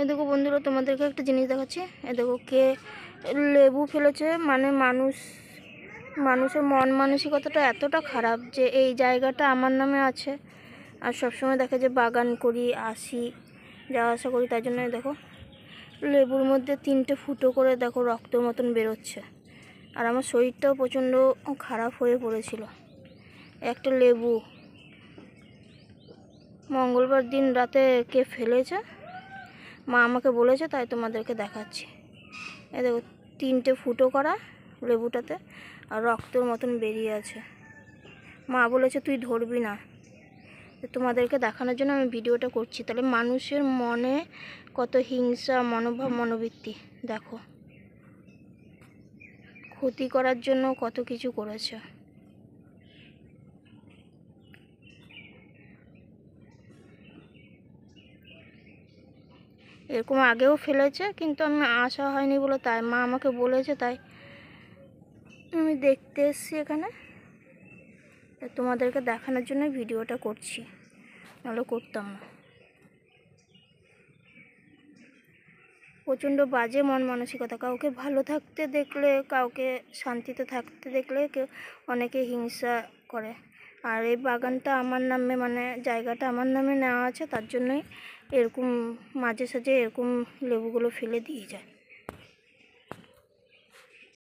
এই দেখো বন্ধুরা, তোমাদেরকে একটা জিনিস দেখাচ্ছি। এই দেখো কে লেবু ফেলেছে, মানে মানুষের মন মানসিকতাটা এতটা খারাপ যে এই জায়গাটা আমার নামে আছে। আর সবসময় দেখে যে বাগান করি, আসি, যাওয়া আসা করি, তাই জন্য দেখো লেবুর মধ্যে 3টে ফুটো করে দেখো রক্ত মতন বেরোচ্ছে। আর আমার শরীরটাও প্রচণ্ড খারাপ হয়ে পড়েছিল। একটা লেবু মঙ্গলবার দিন রাতে কে ফেলেছে, মা আমাকে বলেছে, তাই তোমাদেরকে দেখাচ্ছি। এই দেখো 3টে ফুটো করা লেবুটাতে, আর রক্তর মতন বেরিয়ে আছে। মা বলেছে তুই ধরবি না। তোমাদেরকে দেখানোর জন্য আমি ভিডিওটা করছি। তাহলে মানুষের মনে কত হিংসা, মনোভাব, মনোবৃত্তি দেখো। ক্ষতি করার জন্য কত কিছু করেছে। এরকম আগেও ফেলেছে, কিন্তু আমি আসা হয়নি বলে, তাই মা আমাকে বলেছে, তাই আমি দেখতে এসেছি এখানে। তোমাদেরকে দেখানোর জন্য ভিডিওটা করছি, নাহলে করতাম না। প্রচণ্ড বাজে মন মানসিকতা। কাউকে ভালো থাকতে দেখলে, কাউকে শান্তিতে থাকতে দেখলে অনেকে হিংসা করে। আর এই বাগানটা আমার নামে, মানে জায়গাটা আমার নামে নেওয়া আছে, তার জন্যই এরকম মাঝে সাঝে এরকম লেবুগুলো ফেলে দিয়ে যায়।